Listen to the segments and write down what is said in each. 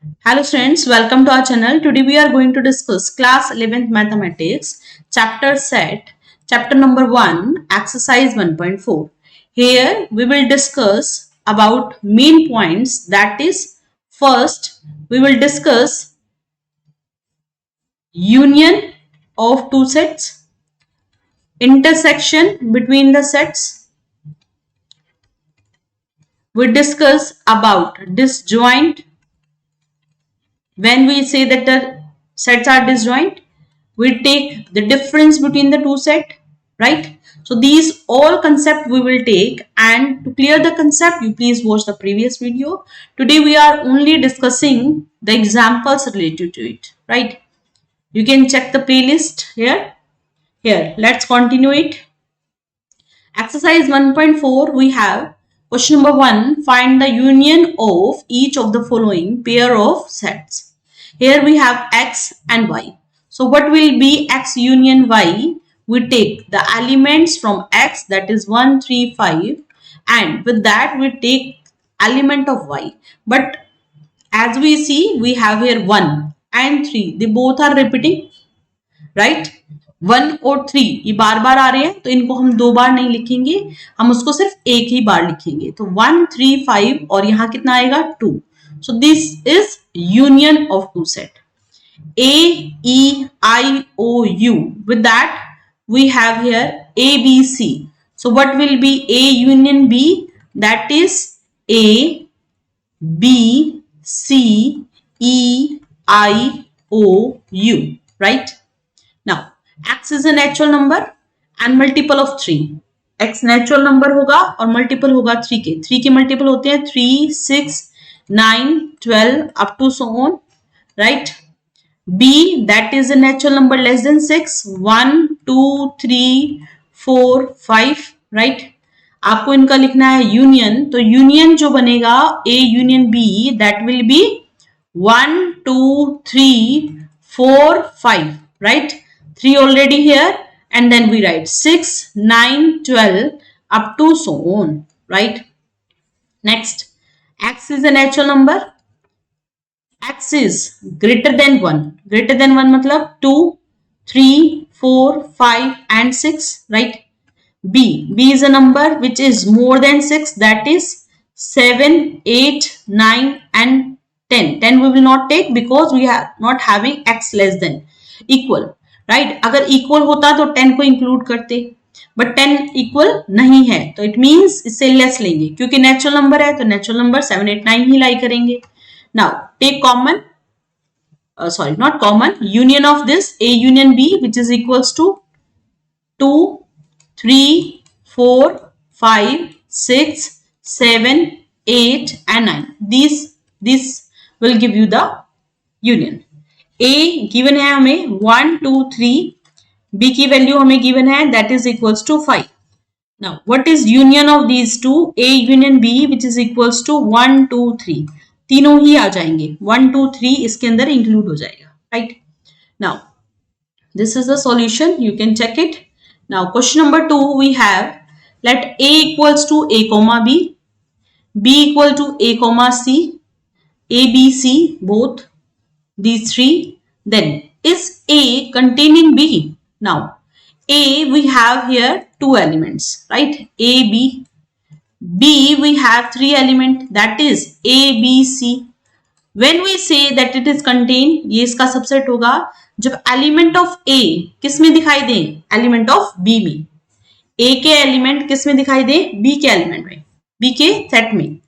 Hello students, welcome to our channel. Today we are going to discuss class 11th mathematics chapter set, chapter number 1, exercise 1.4. Here we will discuss about main points, that is, first we will discuss union of two sets, intersection between the sets. We discuss about disjoint. When we say that the sets are disjoint, we take the difference between the two set, right? So these all concept we will take, and to clear the concept you please watch the previous video. Today we are only discussing the examples related to it, right? You can check the playlist here. Let's continue it. Exercise 1.4, we have question number 1, find the union of each of the following pair of sets. Here we have x and y. So what will be x union y? We take the elements from x, that is 1, 3, 5, and with that we take element of y. But as we see, we have here 1 and 3. They both are repeating, right? 1 और 3 ये बार बार आ रहे हैं, तो इनको हम दो बार नहीं लिखेंगे, हम उसको सिर्फ एक ही बार लिखेंगे. तो 1, 3, 5 और यहाँ कितना आएगा 2. So this is union of two set A, E, I, O, U. With that we have here A, B, C. So what will be A union B? That is A, B, C, E, I, O, U, right? Now x is a natural number and multiple of 3. x natural number होगा और multiple होगा 3 के. 3 के multiple होते हैं 3, 6, 9, 12 up to so on, right? B, that is a natural number less than 6. 1, 2, 3, 4, 5, right? आपको इनका लिखना है यूनियन. तो यूनियन जो बनेगा A union B, that will be 1, 2, 3, 4, 5, right? 3 already here, and then we write 6, 9, 12 up to so on, right? Next, x is a natural number. X is greater than 1. Greater than 1 मतलब 2, 3, 4, 5 and 6, right? B is a number which is more than 6, that is 7, 8, 9 and 10. 10 we will not take because we are not having x less than equal, right? अगर equal होता तो 10 को include करते, but 10 equal नहीं है, तो it means इससे less लेंगे, क्योंकि natural number है तो natural number 7, 8, 9 ही लाई करेंगे. Now take common, not common, union of this A union B, which is equals to 2, 3, 4, 5, 6, 7, 8 and 9. This will give you the union. A given है हमें 1, 2, 3. B की value हमें given है, that is equals to 5. Now what is union of these two? A union B, which is equals to 1, 2, 3. तीनों ही आ जाएंगे, 1, 2, 3 इसके अंदर include हो जाएगा, right? Now this is the solution, you can check it. Now question number 2 we have let A equals to A comma B, B equal to A comma C, A, B, C both these three. Then is A contained in B? Now A we have here two elements, right? A, B. B we have three element, that is A, B, C. When we say that it is contained, ये इसका subset होगा जब element of A किस में दिखाई दे, element of B में. A के element किस में दिखाई दे, B के एलिमेंट में, B के सेट में,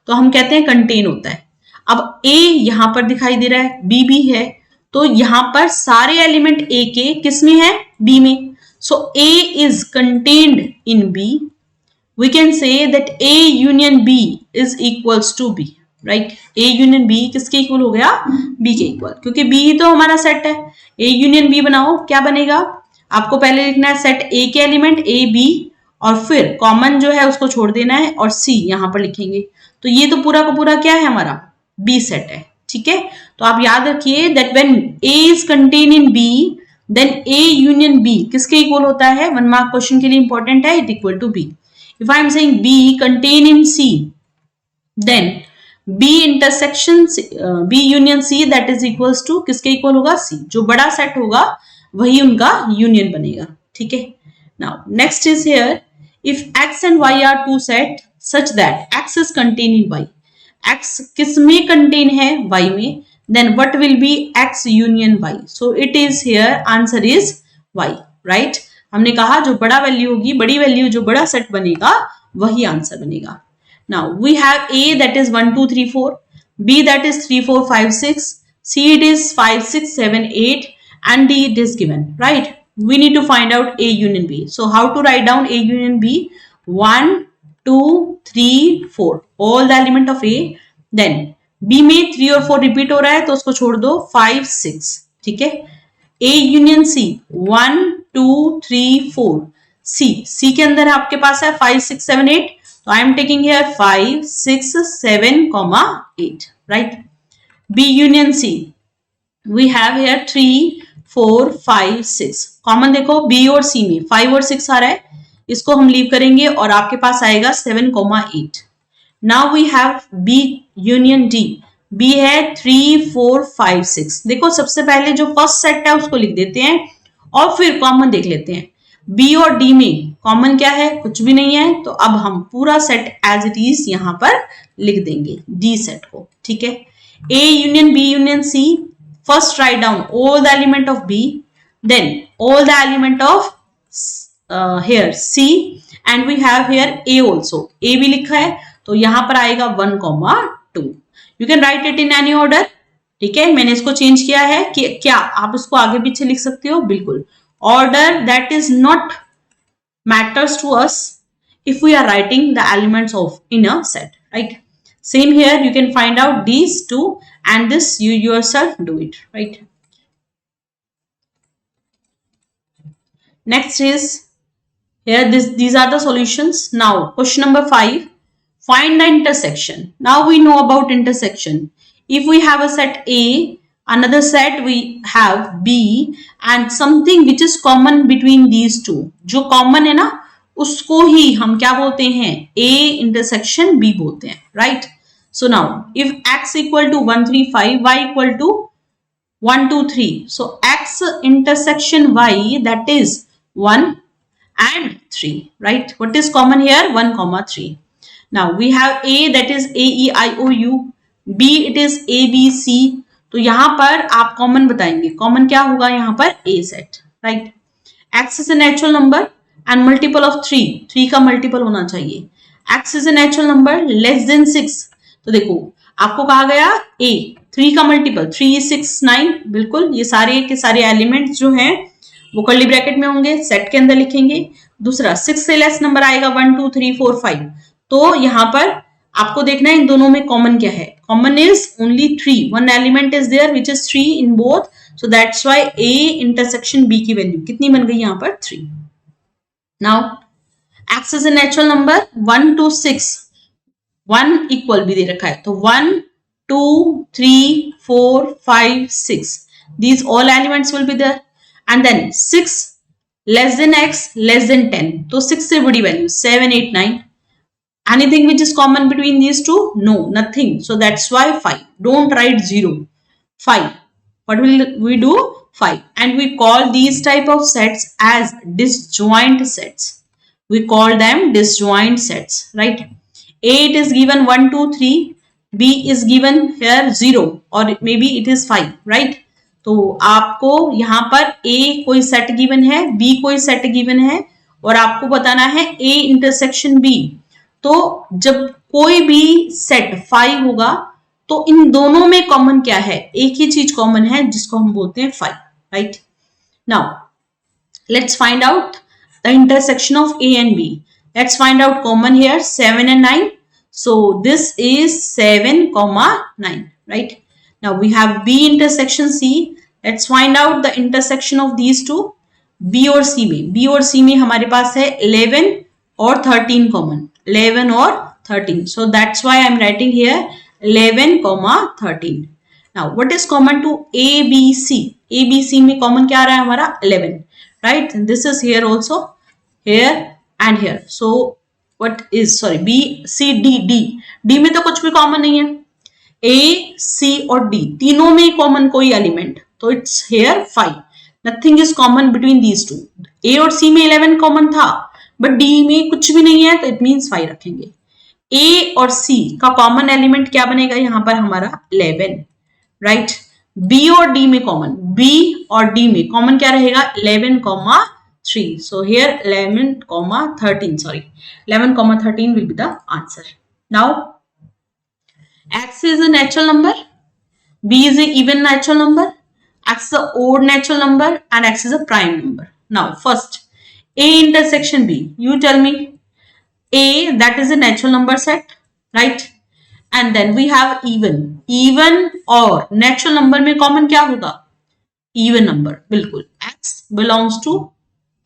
तो हम कहते हैं कंटेन होता है. अब A यहां पर दिखाई दे रहा है, B भी है, तो यहां पर सारे एलिमेंट A के किस में है, B में. सो A is contained in B. We can say that A union B is equals to B, right? A union B किसके इक्वल हो गया, B के इक्वल, क्योंकि B ही तो हमारा सेट है. A union B बनाओ, क्या बनेगा, आपको पहले लिखना है सेट A के एलिमेंट A, B और फिर कॉमन जो है उसको छोड़ देना है और C यहां पर लिखेंगे. तो ये तो पूरा का पूरा क्या है, हमारा B सेट है, ठीक है? तो आप याद रखिए that when A is contained in B, then A union B किसके इक्वल होता है, 1 मार्क क्वेश्चन के लिए इंपॉर्टेंट है, it equal to B. If I am saying B contain in C, then B intersection B union C that is equals to किसके equal होगा, C. जो बड़ा सेट होगा वही उनका यूनियन बनेगा, ठीक है। Now next is here, if x and y are two set such that x is contain in y, x किस में कंटेन है, वाई में, then what will be x union y, so it is here answer is y, right. हमने कहा जो बड़ा value होगी, बड़ी वैल्यू जो बड़ा सेट बनेगा वही आंसर बनेगा। Now we have A that is 1 2 3 4, B that is 3 4 5 6, C it is 5 6 7 8, and D it is given, right? We need to find out A union B. So how to write down A union B? 1 2 3 4 all the element of A, then B में 3 और 4 repeat हो रहा है तो उसको छोड़ दो, 5 6, ठीक है। A union C 1 2 3 4, C के अंदर आपके पास है 5 6 7 8, so I am taking here 5 6 7 8, right? B union C we have here 3 4 5 6, common देखो B और C में 5 और 6 आ रहा है, इसको हम लीव करेंगे और आपके पास आएगा 7 8। Now we have B union D, B है 3 4 5 6। देखो सबसे पहले जो फर्स्ट सेट है उसको लिख देते हैं और फिर कॉमन देख लेते हैं। बी और डी में कॉमन क्या है, कुछ भी नहीं है, तो अब हम पूरा सेट एज इट इज यहां पर लिख देंगे डी सेट को, ठीक है। A union B union C, first right down all the element of B, then all the element of here C, and we have here A also, A भी लिखा है तो यहां पर आएगा 1 2। You can write it in any order, ठीक है। मैंने इसको चेंज किया है कि क्या आप इसको आगे पीछे लिख सकते हो, बिल्कुल। Order that is not matters to us if we are writing the elements of in a set, right? Same here, you can find out these two and this you yourself do it, right? Next is here these are the solutions. Now question number 5, find the intersection. Now we know about intersection. If we have a set A, another set we have B and something which is common between these two, जो common है ना उसको ही हम क्या बोलते हैं, A intersection B बोलते हैं, right? So now if x equal to 1 3 5, y equal to 1 2 3, so x intersection y that is 1 and 3, right? What is common here, 1 3. Now we have A that is A E I O U, B it is A B C, तो यहां पर आप common बताएंगे, common क्या होगा यहां पर, A set, right. X is a natural number and multiple of 3 का मल्टीपल होना चाहिए। X is a natural number less than 6, तो देखो आपको कहा गया ए 3 का मल्टीपल 3 6 9, बिल्कुल ये सारे के सारे एलिमेंट्स जो हैं वो कर्ली ब्रैकेट में होंगे, सेट के अंदर लिखेंगे। दूसरा 6 से लेस नंबर आएगा 1 2 3 4 5, तो यहां पर आपको देखना है इन दोनों में कॉमन क्या है, common is only 3, one element is there which is 3 in both, so that's why A intersection B की वैल्यू कितनी बन गई यहां पर 3। Now x is a natural number 1 2 6, 1 equal भी दे रखा है, तो 1 2 3 4 5 6, these all elements will be there, and then 6 less than x less than 10, तो 6 से बड़ी value 7 8 9, anything which is common between these two, no, nothing, so that's why 5, don't write 0, 5, what will we do, 5, and we call these type of sets as disjoint sets, we call them disjoint sets, right? A it is given 1 2 3, B is given here 0 or maybe it is 5, right? तो आपको यहाँ पर A कोई set given है, B कोई set given है और आपको बताना है A इंटरसेक्शन B, तो जब कोई भी सेट 5 होगा तो इन दोनों में कॉमन क्या है, एक ही चीज कॉमन है जिसको हम बोलते हैं 5, right. Now let's find out the intersection of A and B. Let's find out common here 7 and 9. So this is 7, 9, right? Now we have B intersection C. Let's find out the intersection of these two. B और C में, B और C में हमारे पास है 11 और 13 common, 11 और 13. So that's why I'm writing here 11, 13. Now what is common to A, B, C? A, B, C में common क्या आ रहा है हमारा 11, right? This is here also, here and here. So what is, sorry, B, C, D, D. D में तो कुछ भी common नहीं है, ए, सी और डी तीनों में कॉमन कोई एलिमेंट, तो it's here 5. Nothing is common between these two. A और सी में 11 कॉमन था, बट डी में कुछ भी नहीं है, तो इट मीन्स 5 रखेंगे. ए और सी का कॉमन एलिमेंट क्या बनेगा यहां पर हमारा 11, राइट. बी और डी में कॉमन, बी और डी में कॉमन क्या रहेगा 11,3. So here 11,13, sorry 11,13 will be the answer. Now x is a natural number, b is a even natural number, x is a odd natural number, and x is a prime number. Now first a intersection b, you tell me. A, that is a natural number set, right? And then we have even और natural number में common क्या होगा even number. बिल्कुल x belongs to,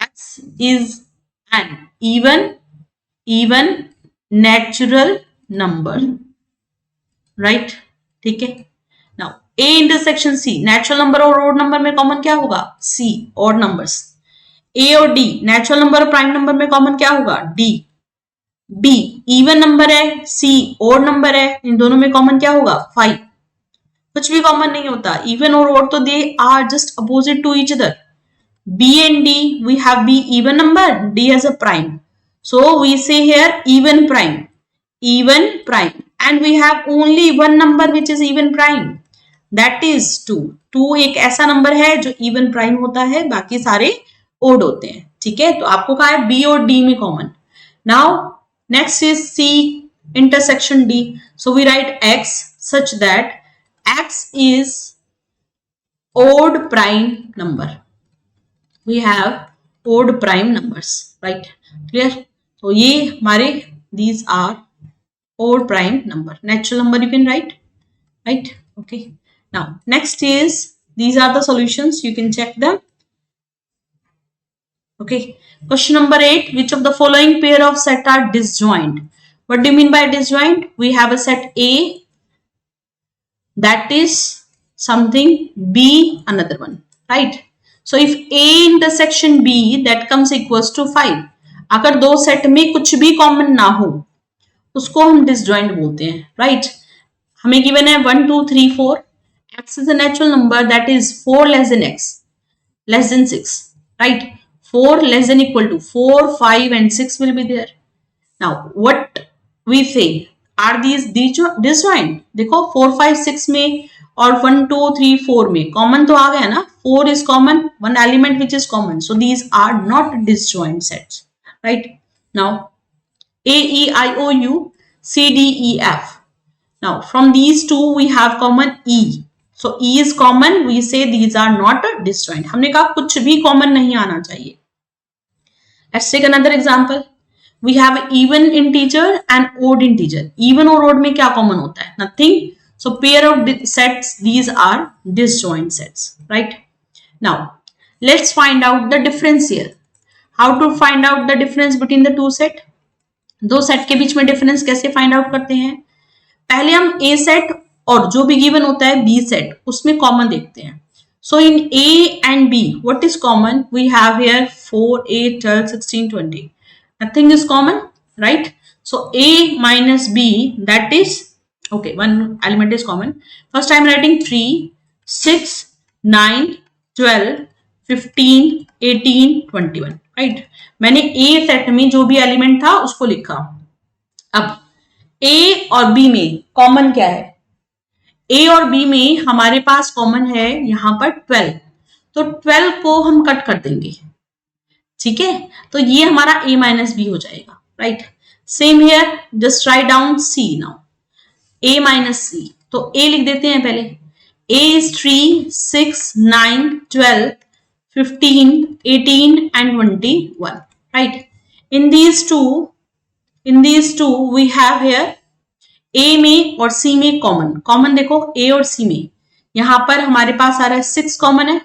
x is an even natural number, right? ठीक है. now a intersection c, natural number और odd number में common क्या होगा c, odd numbers. a और d, natural number और prime number में common क्या होगा d. B इवन नंबर है, C ओड नंबर है, इन दोनों में कॉमन क्या होगा 5. कुछ भी कॉमन नहीं होता, इवन और ओड तो they are just opposite to each other. B and D, we have B even number, D as a prime, so we say here even prime, and we have only one number which is even prime, that is 2. 2 एक ऐसा number है जो even prime होता है, बाकी सारे odd होते हैं. ठीक है, तो आपको कहा है B और D में common. Now next is C intersection D. So we write X such that X is odd prime number. We have odd prime numbers, right? Clear? So ये हमारे these are odd prime number. Natural number you can write, right? Okay. Now next is, these are the solutions, you can check them. Okay, question number 8, which of the following pair of set are disjoint? What do you mean by disjoint? We have a set A, that is something, B another one, right? So if A intersection B, that comes equals to 5. अगर दो set में कुछ भी common ना हो उसको हम disjoint बोलते हैं, राइट? हमें गिवन है 1 2 3 4. x is a natural number, that is 4 less than x less than 6, right? 4 less than equal to 4, 5 and 6 will be there. Now what we say, are these disjoint? देखो 4 5 6 में और 1 2 3 4 में common तो आ गया ना, 4 is common, one element which is common, so these are not disjoint sets, right? Now A E I O U C D E F. Now from these two we have common E, so E is common, we say these are not a disjoint. हमने कहा कुछ भी common नहीं आना चाहिए. Let's take another example. We have even integer and odd integer. Even और odd में क्या common होता है? Nothing. So pair of sets, these are disjoint sets, right? Now let's find out the difference here. How to find out the difference between the two set? दो set के बीच में difference कैसे find out करते हैं? पहले हम ए set और जो भी गिवन होता है बी सेट, उसमें कॉमन देखते हैं. So in A and B, what is common? We have here 4, 8, 12, 16, 20. Nothing is common, right? So A minus B, that is, okay, one element is common. First I am writing 3, 6, 9, 12, 15, 18, 21, right? मैंने A set में जो भी element था उसको लिखा. अब A और B में कॉमन क्या है? A और B में हमारे पास कॉमन है यहां पर 12, तो 12 को हम कट कर देंगे. ठीक है, तो ये हमारा A माइनस बी हो जाएगा, right? Same here, just write down C now. A minus C, तो A लिख देते हैं पहले. A is 3, 6, 9, 12, 15, 18 and 21, right? In these two we have here A में और C में कॉमन देखो A और C में यहां पर हमारे पास आ रहा है 6 कॉमन है.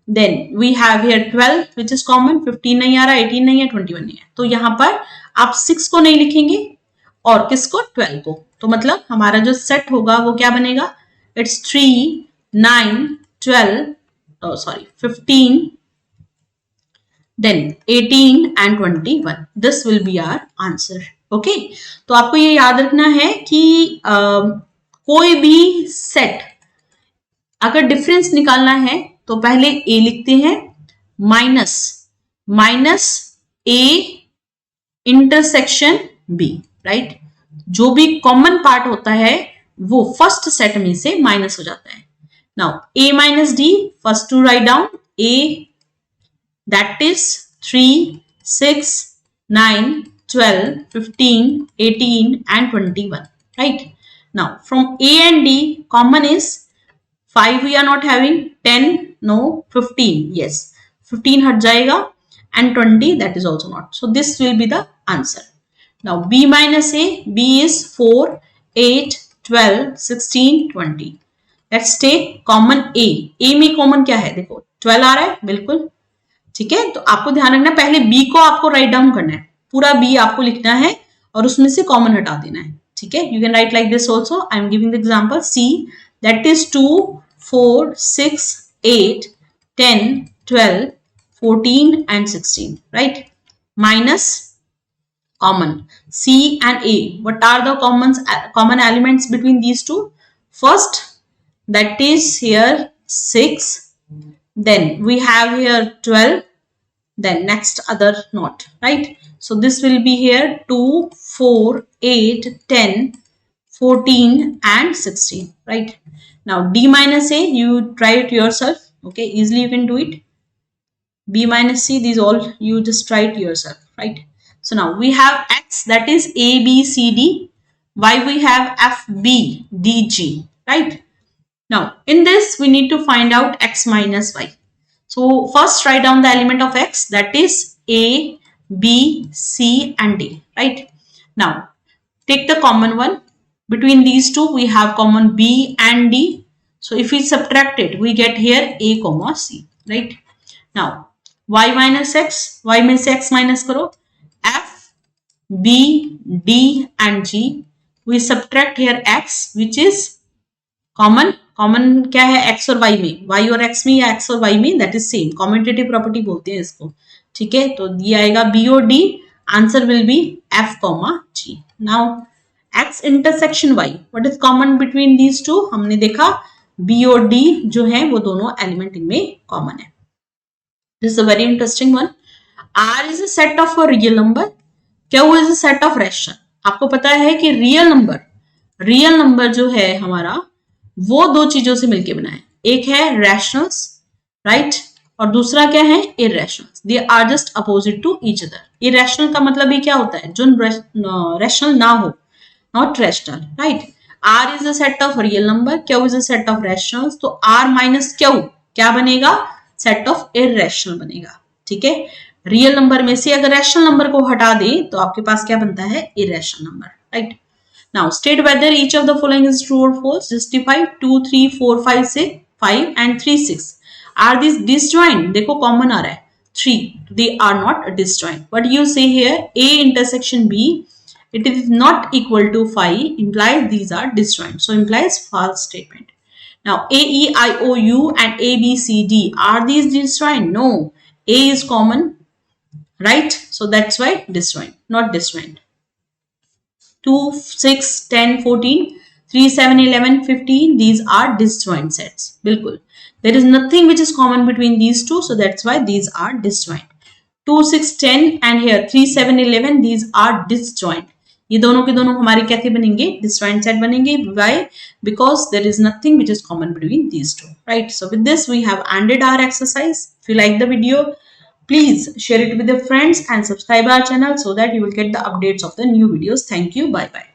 Then we have here 12 which is common, 15 नहीं आ रहा, 18 नहीं है, 21 नहीं है. तो यहां पर आप 6 को नहीं लिखेंगे और किसको? 12 को. तो मतलब हमारा जो सेट होगा वो क्या बनेगा? It's 3, 9, 12, sorry 15, then 18 and 21. This will be our answer. Okay, तो आपको ये याद रखना है कि कोई भी सेट अगर डिफरेंस निकालना है तो पहले ए लिखते हैं minus A intersection B, right. जो भी कॉमन पार्ट होता है वो फर्स्ट सेट में से माइनस हो जाता है। Now A minus D, first to write down A, that is 3, 6, 9, 12, 15, 18 and 21, right? Now from A and D common is 5 we are not having, 10 no, 15 yes, 15 हट जाएगा and 20 that is also not, so this will be the answer. Now B minus A, B is 4, 8, 12, 16, 20. Let's take common A. A में common क्या है, देखो 12 आ रहा है, बिल्कुल ठीक है। तो आपको ध्यान रखना पहले B को आपको राइट डाउन करना है, पूरा B आपको लिखना है और उसमें से कॉमन हटा देना है, ठीक है। You can right like this also, I am giving the example C, that is 2, 4, 6, 8, 10, 12, 14 and 16, right? Minus common C and A. What are the common elements between these two? First, that is here 6, then we have here 12, then next other not, right? So this will be here 2, 4, 8, 10, 14 and 16, right? Now D minus A, you try it yourself, okay, easily you can do it. B minus C, these all you just try it yourself, right? So now we have X, that is A, B, C, D. Y we have F, B, D, G, right? Now in this we need to find out X minus Y. So first write down the element of X, that is A, B, C and D, right? Now take the common one. Between these two we have common B and D. So if we subtract it, we get here A comma C, right? Now Y minus X, Y में से X minus करो, F, B, D and G. We subtract here X which is common क्या है x और y में, y और x में या x और y में, दैट इज सेम, कॉमेंटेटिव प्रॉपर्टी बोलते हैं इसको, ठीक है। तो ये आएगा b और d, answer will be f comma g. Now x intersection y, what is common between these to, हमने देखा b और d जो है वो दोनों एलिमेंट इनमें कॉमन है. This is a very interesting one. r is a set of a real number, q is a set of rational. आपको पता है कि रियल नंबर जो है हमारा वो दो चीजों से मिलके बना है, एक है रैशनल्स, राइट, और दूसरा क्या है irrationals. They are just opposite to each other. Irrational का मतलब ही क्या होता है, जो रैशनल ना हो, not rational, right. R is a set of real number, Q is a set of rationals. तो आर माइनस क्यू क्या बनेगा, सेट ऑफ इररेशनल बनेगा, ठीक है. रियल नंबर में से अगर रैशनल नंबर को हटा दे तो आपके पास क्या बनता है, irrational number, right. Now state whether each of the following is true or false. Justify 2, 3, 4, 5, 6, 5 and 3, 6. Are these disjoint? देखो common आ रहा है 3. They are not disjoint. What you say here, A intersection B, it is not equal to 5, implies these are disjoint. So implies false statement. Now A, E, I, O, U and A, B, C, D. Are these disjoint? No. A is common, right? So that's why disjoint, not disjoint. 2, 6, 10, 14, 3, 7, 11, 15, these are disjoint sets. बिल्कुल. There is nothing which is common between these two, so that's why these are disjoint. 2, 6, 10 and here 3, 7, 11, these are disjoint. ये दोनों के दोनों हमारे कैसे बनेंगे, disjoint set बनेंगे. Why? Because there is nothing which is common between these two, right? So with this we have ended our exercise. If you like the video, please share it with your friends and subscribe our channel so that you will get the updates of the new videos. Thank you. Bye bye.